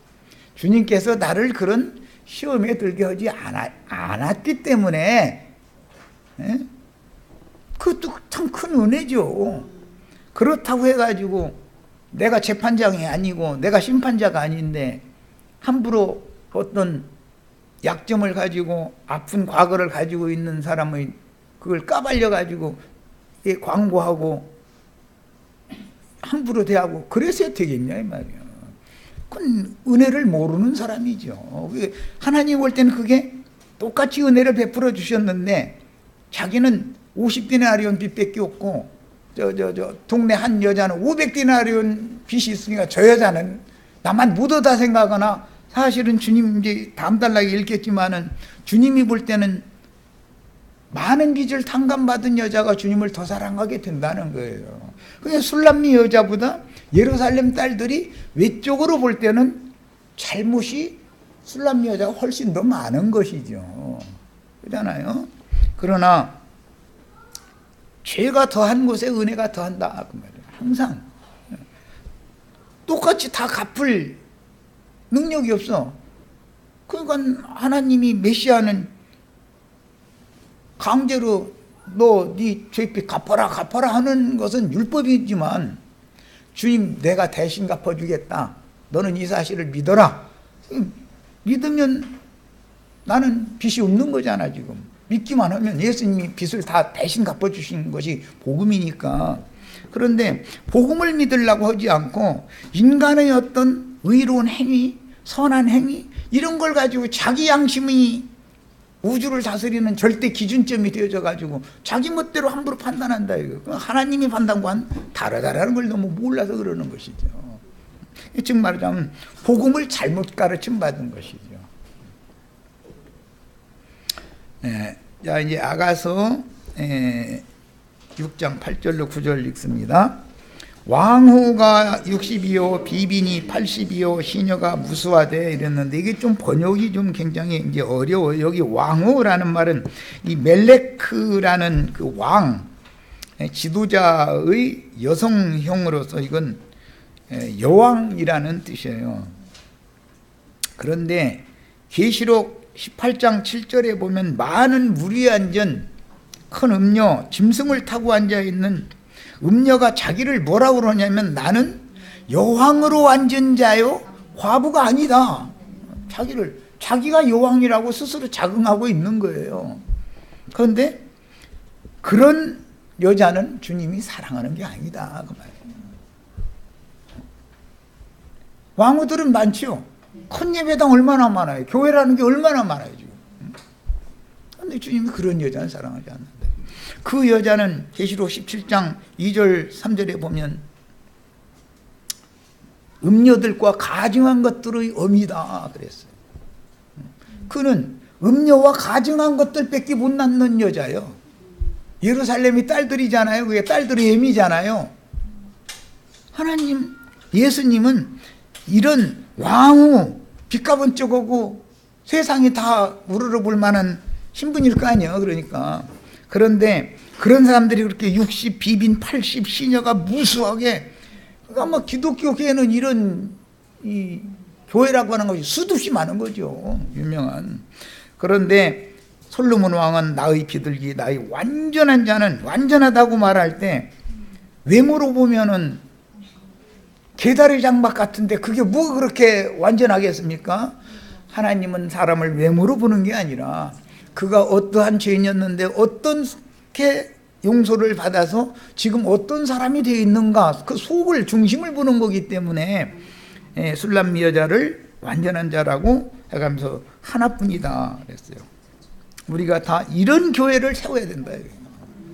주님께서 나를 그런 시험에 들게 하지 않았기 때문에 그것도 참 큰 은혜죠. 그렇다고 해가지고 내가 재판장이 아니고 내가 심판자가 아닌데 함부로 어떤 약점을 가지고 아픈 과거를 가지고 있는 사람의 그걸 까발려 가지고 광고하고 함부로 대하고 그래서 되겠냐 이 말이야. 그건 은혜를 모르는 사람이죠. 하나님 올 때는 그게 똑같이 은혜를 베풀어 주셨는데 자기는 50디나리온 빚밖에 없고 동네 한 여자는 500디나리온 빚이 있으니까 저 여자는 나만 못 얻다 생각하거나 사실은 주님 이제 다음 달락에 읽겠지만은 주님이 볼 때는 많은 빚을 탕감받은 여자가 주님을 더 사랑하게 된다는 거예요. 그냥 술람미 여자보다 예루살렘 딸들이 외적으로 볼 때는 잘못이 술람미 여자가 훨씬 더 많은 것이죠. 그렇잖아요. 그러나 죄가 더한 곳에 은혜가 더한다 그 말이에요. 항상 똑같이 다 갚을 능력이 없어. 그러니까 하나님이 메시아는 강제로 너 네 죄빚 갚아라 하는 것은 율법이지만 주님 내가 대신 갚아주겠다. 너는 이 사실을 믿어라. 믿으면 나는 빚이 없는 거잖아 지금. 믿기만 하면 예수님이 빚을 다 대신 갚아주신 것이 복음이니까. 그런데 복음을 믿으려고 하지 않고 인간의 어떤 의로운 행위, 선한 행위 이런 걸 가지고 자기 양심이 우주를 다스리는 절대 기준점이 되어져 가지고 자기 멋대로 함부로 판단한다 이거. 하나님이 판단과는 다르다라는 걸 너무 몰라서 그러는 것이죠. 즉 말하자면 복음을 잘못 가르침 받은 것이죠. 자 이제 아가서 6장 8절로 9절 읽습니다. 왕후가 60이요 비빈이 80이요 시녀가 무수하되 이랬는데 이게 좀 번역이 좀 굉장히 이제 어려워요. 여기 왕후라는 말은 이 멜레크라는 그 왕 지도자의 여성형으로서 이건 여왕이라는 뜻이에요. 그런데 계시록 18장 7절에 보면 많은 물이 앉은 큰 음녀 짐승을 타고 앉아있는 음녀가 자기를 뭐라고 그러냐면 나는 여왕으로 앉은 자요 과부가 아니다. 자기가 여왕이라고 스스로 자긍하고 있는 거예요. 그런데 그런 여자는 주님이 사랑하는 게 아니다 그 말이에요. 왕후들은 많죠. 큰 예배당 얼마나 많아요. 교회라는 게 얼마나 많아요 지금. 그런데 주님이 그런 여자는 사랑하지 않는다. 그 여자는 계시록 17장 2절 3절에 보면 음녀들과 가증한 것들의 어미다 그랬어요. 그는 음녀와 가증한 것들밖에 못 낳는 여자예요. 예루살렘이 딸들이잖아요. 그게 딸들의 애미잖아요. 하나님 예수님은 이런 왕후 빚값은 쪼고고 세상이 다 우러러볼 만한 신분일 거 아니에요. 그러니까 그런데 그런 사람들이 그렇게 60 비빈 80 시녀가 무수하게 그러니까 뭐 기독교 교회는 이런 이 교회라고 하는 것이 수도 없이 많은 거죠. 유명한. 그런데 솔로몬 왕은 나의 비둘기 나의 완전한 자는 완전하다고 말할 때 외모로 보면은 개다리 장막 같은데 그게 뭐 그렇게 완전하겠습니까? 하나님은 사람을 외모로 보는 게 아니라 그가 어떠한 죄인이었는데 어떻게 용서를 받아서 지금 어떤 사람이 되어 있는가 그 속을 중심을 보는 거기 때문에 술람미 여자를 완전한 자라고 해가면서 하나뿐이다 그랬어요. 우리가 다 이런 교회를 세워야 된다.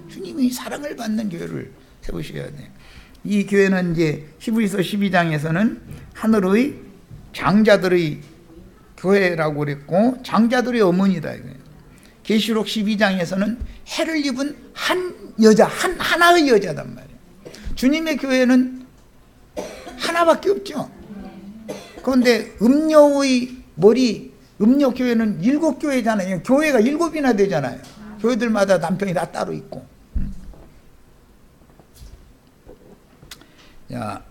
주님이 사랑을 받는 교회를 세우셔야 돼. 이 교회는 이제 히브리서 12장에서는 하늘의 장자들의 교회라고 그랬고 장자들의 어머니다. 계시록 12장에서는 해를 입은 한 여자, 하나의 여자단 말이에요. 주님의 교회는 하나밖에 없죠. 그런데 음녀의 머리, 음녀 교회는 7교회잖아요. 교회가 7이나 되잖아요. 교회들마다 남편이 다 따로 있고. 자,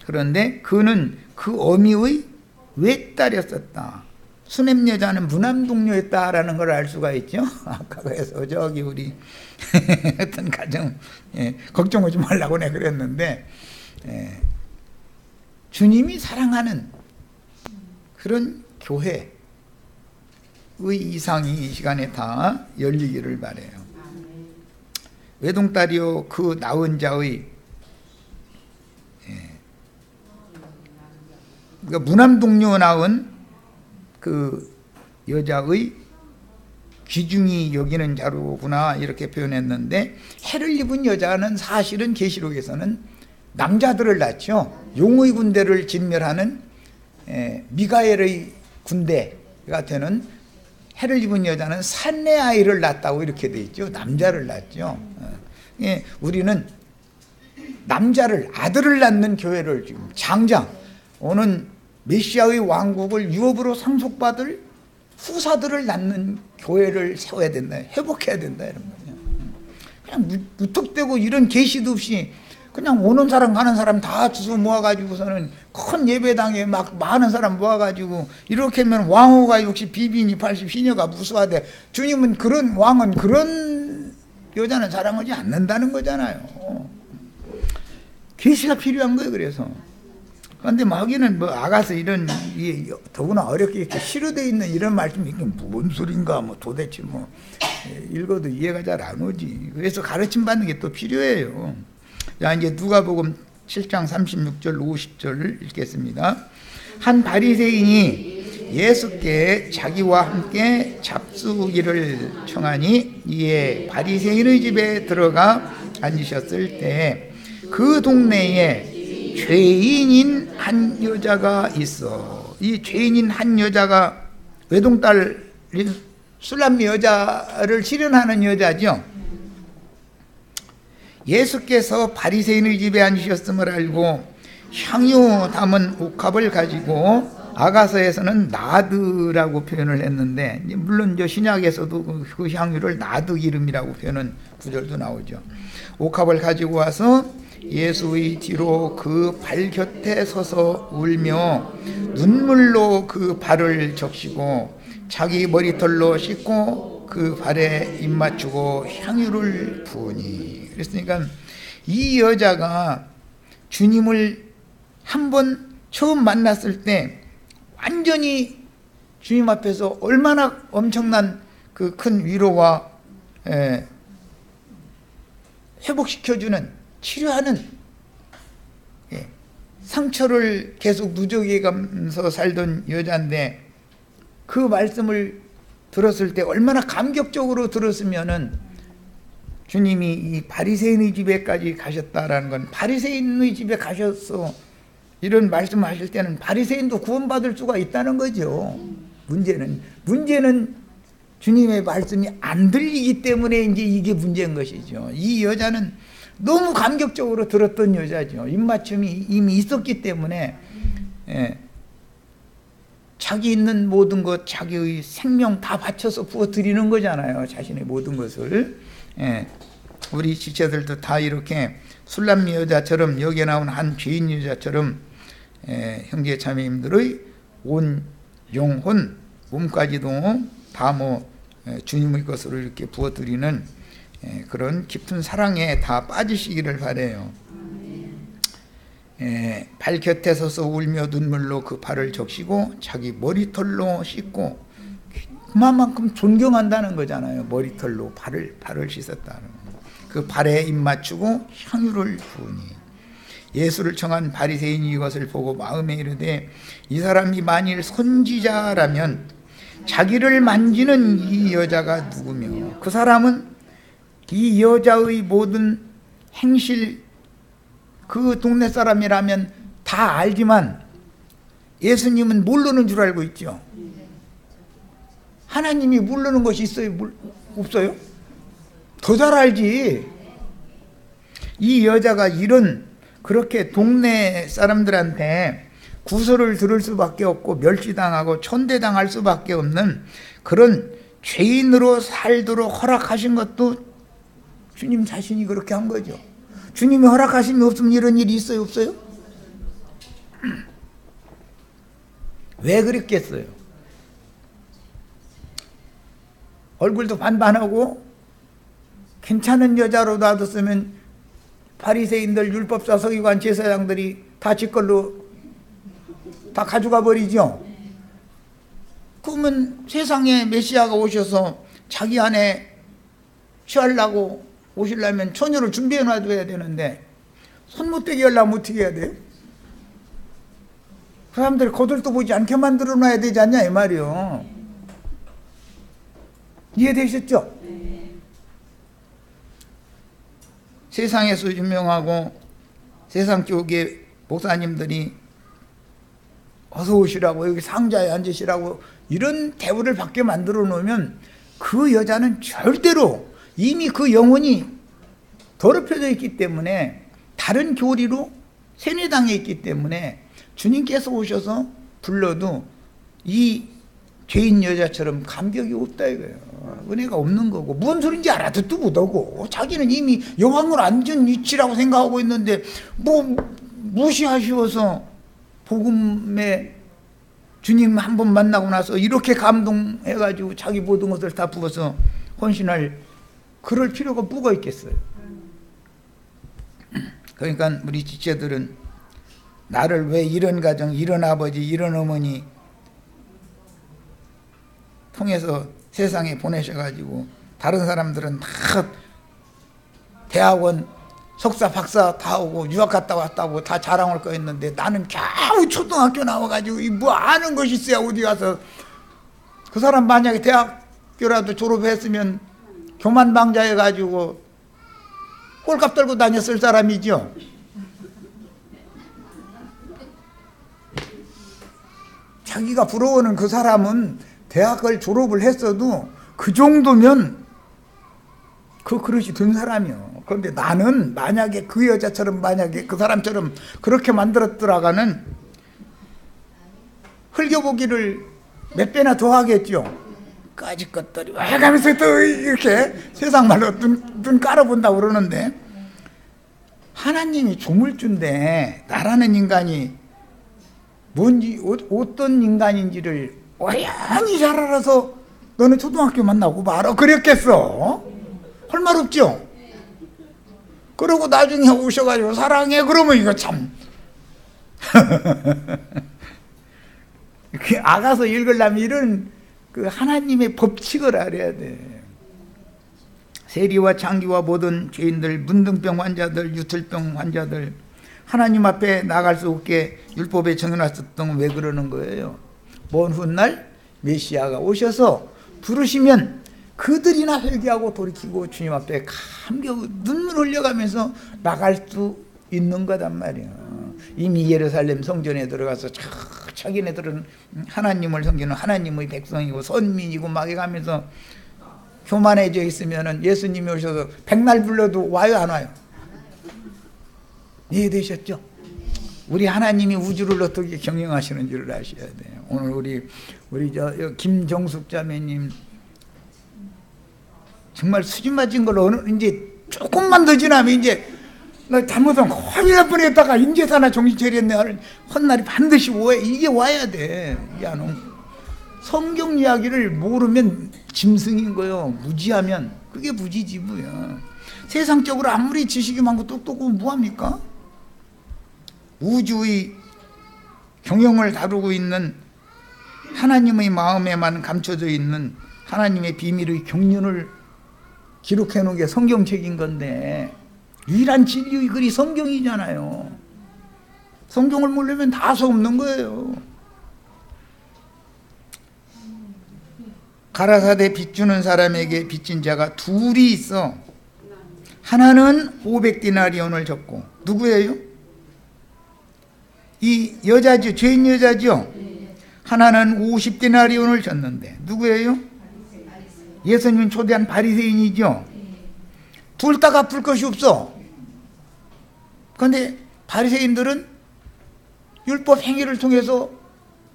그런데 그는 그 어미의 외딸이었었다. 수냄 여자는 무남동녀였다라는 걸 알 수가 있죠. 아까 그래서 저기 우리 어떤 가정 걱정하지 말라고 내가 그랬는데 주님이 사랑하는 그런 교회의 이상이 이 시간에 다 열리기를 바래요. 외동딸이요 그 낳은 자의 그러니까 무남동녀 낳은 그 여자의 귀중히 여기는 자로구나 이렇게 표현했는데 해를 입은 여자는 사실은 계시록에서는 남자들을 낳죠. 용의 군대를 진멸하는 미가엘의 군대가 되는 해를 입은 여자는 산내 아이를 낳았다고 이렇게 돼 있죠. 남자를 낳았죠. 예, 우리는 남자를, 아들을 낳는 교회를 지금 장장, 오는 메시아의 왕국을 유업으로 상속받을 후사들을 낳는 교회를 세워야 된다, 회복해야 된다, 이런 거예요. 그냥 무턱대고 이런 계시도 없이 그냥 오는 사람 가는 사람 다 주워 모아가지고서는 큰 예배당에 막 많은 사람 모아가지고 이렇게 하면 왕후가 60 비비니 80 시녀가 무수하되, 주님은 그런 왕은 그런 여자는 사랑하지 않는다는 거잖아요. 계시가 필요한 거예요. 그래서 그런데 마귀는 뭐 아가서 이런 더구나 어렵게 이렇게 실어되어 있는 이런 말씀이 이게 뭔 소린가, 뭐 도대체 뭐 읽어도 이해가 잘 안 오지. 그래서 가르침 받는 게 또 필요해요. 자, 이제 누가복음 7장 36절 50절을 읽겠습니다. 한 바리새인이 예수께 자기와 함께 잡수기를 청하니 이에 바리새인의 집에 들어가 앉으셨을 때 그 동네에 죄인인 한 여자가 있어. 이 죄인인 한 여자가 외동딸 술람미 여자를 실현하는 여자죠. 예수께서 바리새인의 집에 앉으셨음을 알고 향유 담은 옥합을 가지고, 아가서에서는 나드라고 표현을 했는데 물론 저 신약에서도 그 향유를 나드 기름이라고 표현한 구절도 나오죠. 옥합을 가지고 와서 예수의 뒤로 그 발 곁에 서서 울며 눈물로 그 발을 적시고 자기 머리털로 씻고 그 발에 입 맞추고 향유를 부으니. 그랬으니까 이 여자가 주님을 한번 처음 만났을 때 완전히 주님 앞에서 얼마나 엄청난 그 큰 위로와 회복시켜주는, 치료하는, 상처를 계속 누적해가면서 살던 여자인데 그 말씀을 들었을 때 얼마나 감격적으로 들었으면은 주님이 이 바리새인의 집에까지 가셨다라는 건, 바리새인의 집에 가셔서 이런 말씀하실 때는 바리새인도 구원받을 수가 있다는 거죠. 문제는 주님의 말씀이 안 들리기 때문에 이제 이게 문제인 것이죠. 이 여자는 너무 감격적으로 들었던 여자죠. 입맞춤이 이미 있었기 때문에 자기 있는 모든 것, 자기의 생명 다 바쳐서 부어드리는 거잖아요. 자신의 모든 것을. 우리 지체들도 다 이렇게 술람미 여자처럼, 여기에 나온 한 죄인 여자처럼 형제 자매님들의 온 영혼, 몸까지도 다 주님의 것으로 이렇게 부어드리는 그런 깊은 사랑에 다 빠지시기를 바라요. 발 곁에 서서 울며 눈물로 그 발을 적시고 자기 머리털로 씻고, 그만큼 존경한다는 거잖아요. 머리털로 발을 씻었다는 거. 그 발에 입 맞추고 향유를 부으니. 예수를 청한 바리새인이 이것을 보고 마음에 이르되, 이 사람이 만일 선지자라면 자기를 만지는 이 여자가 누구며, 그 사람은 이 여자의 모든 행실, 그 동네 사람이라면 다 알지만 예수님은 모르는 줄 알고 있죠. 하나님이 모르는 것이 있어요? 없어요? 더 잘 알지. 이 여자가 그렇게 동네 사람들한테 구설을 들을 수밖에 없고 멸시당하고 천대당할 수밖에 없는 그런 죄인으로 살도록 허락하신 것도 주님 자신이 그렇게 한 거죠. 주님이 허락하심이 없으면 이런 일이 있어요? 없어요? 왜 그랬겠어요? 얼굴도 반반하고 괜찮은 여자로 놔뒀으면 바리새인들, 율법사, 서기관, 제사장들이 다 지 걸로 다 가져가 버리죠. 그러면 세상에 메시아가 오셔서 자기 안에 취하려고 오시려면 처녀를 준비해 놔둬야 되는데 손 못대게 하려면 어떻게 해야 돼요? 그 사람들 거들떠 보지 않게 만들어 놔야 되지 않냐 이 말이요. 이해되셨죠? 세상에서 유명하고 세상 쪽의 목사님들이 어서 오시라고 여기 상자에 앉으시라고 이런 대우를 받게 만들어 놓으면 그 여자는 절대로 이미 그 영혼이 더럽혀져 있기 때문에 다른 교리로 세뇌당해 있기 때문에 주님께서 오셔서 불러도 이 죄인 여자처럼 감격이 없다 이거예요. 은혜가 없는 거고 무슨 소린지 알아듣도 못하고 자기는 이미 여왕으로 앉은 위치라고 생각하고 있는데 뭐 무시하시어서 복음에 주님 한 번 만나고 나서 이렇게 감동해가지고 자기 모든 것을 다 부어서 헌신할 그럴 필요가 뭐가 있겠어요. 그러니까 우리 지체들은 나를 왜 이런 가정, 이런 아버지, 이런 어머니 통해서 세상에 보내셔가지고 다른 사람들은 다 대학원 석사 박사 다 오고 유학 갔다 왔다고 다 자랑할 거 있는데 나는 겨우 초등학교 나와가지고 뭐 아는 것이 있어야 어디 가서 그 사람 만약에 대학교라도 졸업했으면 교만방자 해가지고 꼴값 떨고 다녔을 사람이죠. 자기가 부러워하는 그 사람은 대학을 졸업을 했어도 그 정도면 그 그릇이 된 사람이요. 그런데 나는 만약에 그 여자처럼 만약에 그 사람처럼 그렇게 만들었더라가는 흘겨보기를 몇 배나 더 하겠죠. 까짓 것들이 왜 가면서 또 이렇게 세상 말로 눈 깔아본다고 그러는데 하나님이 조물주인데 나라는 인간이 뭔지 어떤 인간인지를 오연히 잘 알아서 너는 초등학교 만나고 말아 그랬겠어? 할 말 없죠? 그러고 나중에 오셔가지고 사랑해 그러면 이거 참 아가서 읽으려면 이런 그 하나님의 법칙을 알아야 돼. 세리와 창기와 모든 죄인들, 문둥병 환자들, 유틀병 환자들 하나님 앞에 나갈 수 없게 율법에 정해놨었던 건 왜 그러는 거예요? 먼 훗날 메시아가 오셔서 부르시면 그들이나 회개하고 돌이키고 주님 앞에 감격 눈물 흘려가면서 나갈 수 있는 거단 말이야. 이미 예루살렘 성전에 들어가서 자기네들은 하나님을 섬기는 하나님의 백성이고 선민이고 막 해가면서 교만해져 있으면은 예수님이 오셔서 백날 불러도 와요 안 와요? 이해되셨죠? 우리 하나님이 우주를 어떻게 경영하시는 줄 아셔야 돼요. 오늘 우리 김정숙 자매님 정말 수준 맞은 걸로 이제 조금만 더 지나면 이제 나 잘못하면 큰일 날 뻔했다가 인제사나 정신 차렸네 하는 헛날이 반드시 이게 와야 돼. 성경 이야기를 모르면 짐승인 거요. 무지하면 그게 무지지 뭐야. 세상적으로 아무리 지식이 많고 똑똑하고 뭐합니까? 우주의 경영을 다루고 있는 하나님의 마음에만 감춰져 있는 하나님의 비밀의 경륜을 기록해 놓은 게 성경책인 건데 유일한 진리의 글이 성경이잖아요. 성경을 모르면 다 소없는 거예요. 가라사대 빚주는 사람에게 빚진 자가 둘이 있어. 하나는 500디나리온을 줬고 누구예요? 이 여자죠. 죄인 여자죠. 하나는 50디나리온을 줬는데 누구예요? 예수님 초대한 바리새인이죠. 둘 다 갚을 것이 없어. 그런데 바리새인들은 율법 행위를 통해서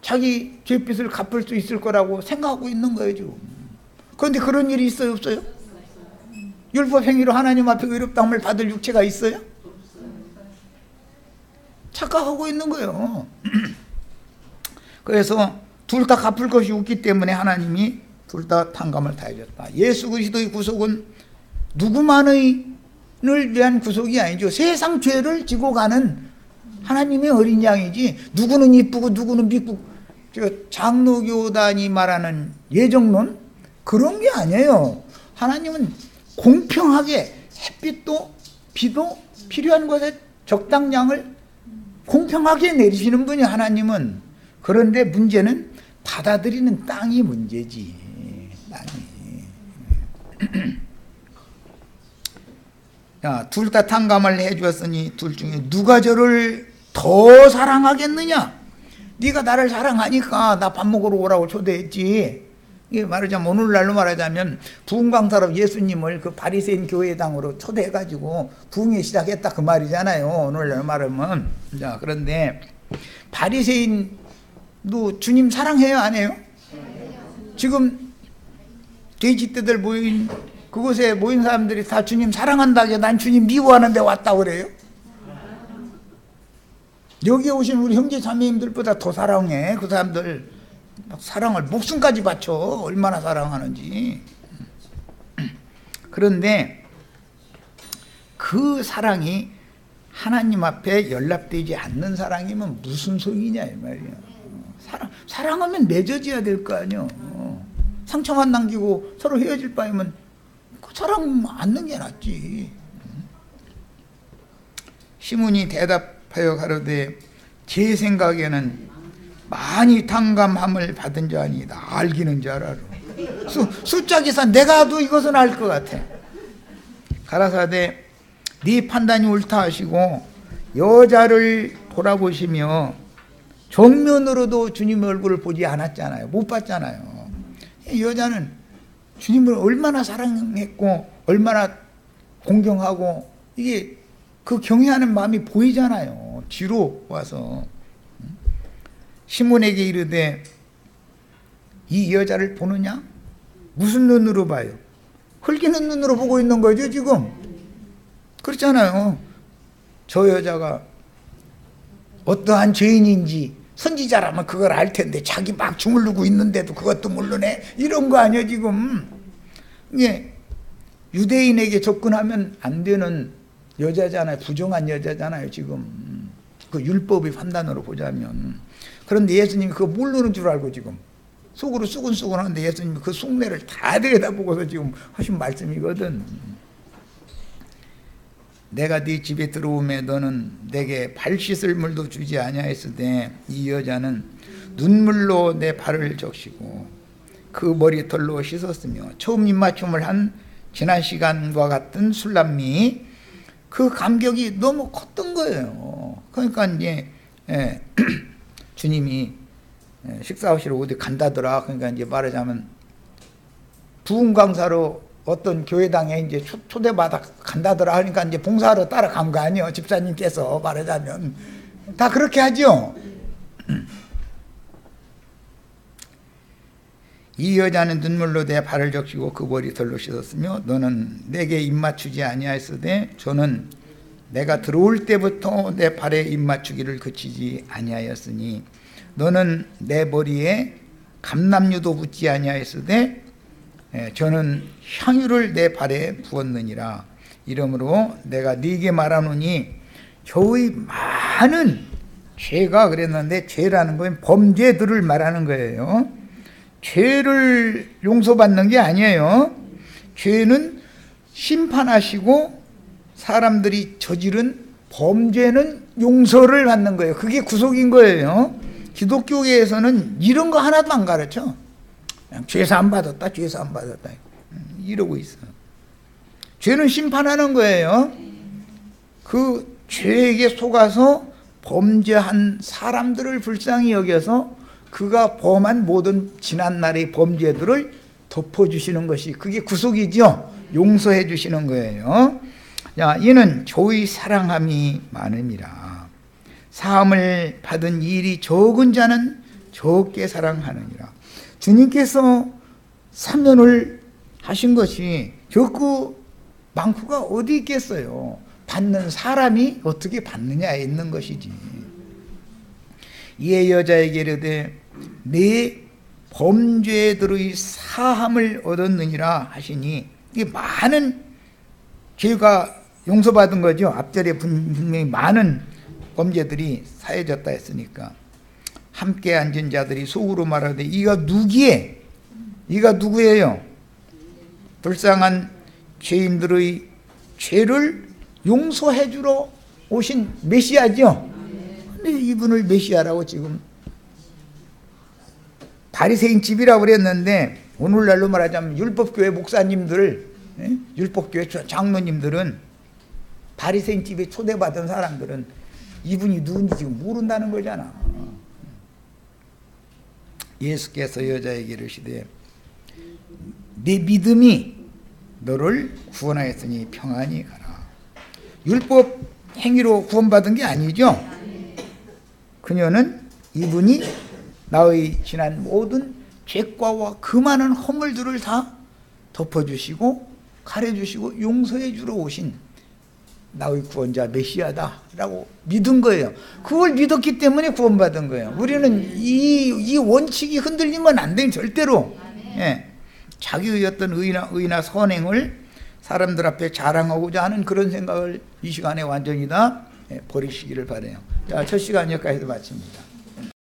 자기 죄빚을 갚을 수 있을 거라고 생각하고 있는 거예요 지금. 그런데 그런 일이 있어요 없어요? 율법 행위로 하나님 앞에 의롭다함을 받을 육체가 있어요? 착각하고 있는 거예요. 그래서 둘 다 갚을 것이 없기 때문에 하나님이 둘 다 탕감을 다 해줬다. 예수 그리스도의 구속은 누구만을 위한 구속이 아니죠. 세상 죄를 지고 가는 하나님의 어린 양이지 누구는 이쁘고 누구는 미쁘고 장로교단이 말하는 예정론 그런 게 아니에요. 하나님은 공평하게 햇빛도 비도 필요한 것에 적당량을 공평하게 내리시는 분이 하나님은. 그런데 문제는 받아들이는 땅이 문제지. 둘 다 탕감을 해주었으니 둘 중에 누가 저를 더 사랑하겠느냐? 네가 나를 사랑하니까 나 밥 먹으러 오라고 초대했지. 이게 말하자면 오늘날로 말하자면 부흥강사로 예수님을 그 바리새인 교회당으로 초대해가지고 부흥이 시작했다 그 말이잖아요. 오늘날로 말하면. 자, 그런데 바리새인도 주님 사랑해요, 안 해요? 지금 돼지떼들 모인 그곳에 모인 사람들이 다 주님 사랑한다고 난 주님 미워하는데 왔다 그래요? 여기 오신 우리 형제 자매님들보다 더 사랑해. 그 사람들 막 사랑을 목숨까지 바쳐. 얼마나 사랑하는지. 그런데 그 사랑이 하나님 앞에 연락되지 않는 사랑이면 무슨 소용이냐 이 말이야. 사랑하면 맺어져야 될 거 아니야. 상처만 남기고 서로 헤어질 바에는 그 사랑 않는 게 낫지. 시몬이 대답하여 가로되 제 생각에는 많이 탕감함을 받은 자 아니다. 알기는 잘 알아. 숫자 계산 내가 해도 이것은 알 것 같아. 가라사대 네 판단이 옳다 하시고 여자를 돌아보시며 정면으로도 주님의 얼굴을 보지 않았잖아요. 못 봤잖아요. 여자는 주님을 얼마나 사랑했고 얼마나 공경하고 이게 그 경외하는 마음이 보이잖아요. 뒤로 와서 시몬에게 이르되 이 여자를 보느냐? 무슨 눈으로 봐요? 흘기는 눈으로 보고 있는 거죠 지금. 그렇잖아요. 저 여자가 어떠한 죄인인지 선지자라면 그걸 알 텐데 자기 막 주물르고 있는데도 그것도 모르네. 이런 거 아니야 지금. 이게 유대인에게 접근하면 안 되는 여자잖아요. 부정한 여자잖아요 지금. 그 율법의 판단으로 보자면. 그런데 예수님이 그거 모르는 줄 알고 지금 속으로 수근수근 하는데 예수님이 그 속내를 다 들여다보고서 지금 하신 말씀이거든. 내가 네 집에 들어오매 너는 내게 발 씻을 물도 주지 아니하였으되 이 여자는 눈물로 내 발을 적시고 그 머리털로 씻었으며 처음 입맞춤을 한 지난 시간과 같은 술람미 그 감격이 너무 컸던 거예요. 그러니까 이제 주님이 식사하시러 어디 간다더라. 그러니까 이제 말하자면 부흥 강사로 어떤 교회당에 이제 초대받아 간다더라 하니까 이제 봉사하러 따라간 거 아니에요. 집사님께서 말하자면 다 그렇게 하죠. 이 여자는 눈물로 내 발을 적시고 그 머리털로 씻었으며 너는 내게 입맞추지 아니하였으되 저는 내가 들어올 때부터 내 발에 입맞추기를 그치지 아니하였으니 너는 내 머리에 감람유도 붓지 아니하였으되 저는 향유를 내 발에 부었느니라. 이러므로 내가 네게 말하노니 저의 많은 죄가 그랬는데 죄라는 건 범죄들을 말하는 거예요. 죄를 용서받는 게 아니에요. 죄는 심판하시고 사람들이 저지른 범죄는 용서를 받는 거예요. 그게 구속인 거예요. 기독교계에서는 이런 거 하나도 안 가르쳐. 그냥 죄사함 받았다, 죄사함 받았다 이러고 있어. 죄는 심판하는 거예요. 그 죄에게 속아서 범죄한 사람들을 불쌍히 여겨서 그가 범한 모든 지난날의 범죄들을 덮어주시는 것이 그게 구속이죠. 용서해 주시는 거예요. 자, 이는 조의 사랑함이 많음이라. 사함을 받은 일이 적은 자는 적게 사랑하느니라. 주님께서 사면을 하신 것이 적고 많고가 어디 있겠어요. 받는 사람이 어떻게 받느냐에 있는 것이지. 이에 여자에게 이르되 네 범죄들의 사함을 얻었느니라 하시니 이게 많은 죄가 용서받은 거죠. 앞절에 분명히 많은 범죄들이 사해졌다 했으니까. 함께 앉은 자들이 속으로 말하되 이가 누구예? 이가 누구예요? 불쌍한 죄인들의 죄를 용서해 주러 오신 메시아죠. 근데 이분을 메시아라고 지금 바리새인 집이라고 그랬는데 오늘날로 말하자면 율법교회 목사님들, 율법교회 장로님들은 바리새인 집에 초대받은 사람들은 이분이 누군지 지금 모른다는 거잖아. 예수께서 여자에게 이르시되 네 믿음이 너를 구원하였으니 평안히 가라. 율법 행위로 구원받은 게 아니죠. 그녀는 이분이 나의 지난 모든 죄과와 그 많은 허물들을 다 덮어주시고 가려주시고 용서해 주러 오신 나의 구원자 메시아다라고 믿은 거예요. 그걸 믿었기 때문에 구원받은 거예요. 우리는 이 원칙이 흔들리면 안 돼요. 절대로. 예. 자기의 어떤 의나 선행을 사람들 앞에 자랑하고자 하는 그런 생각을 이 시간에 완전히 다 버리시기를 바라요. 자, 첫 시간 여기까지도 마칩니다.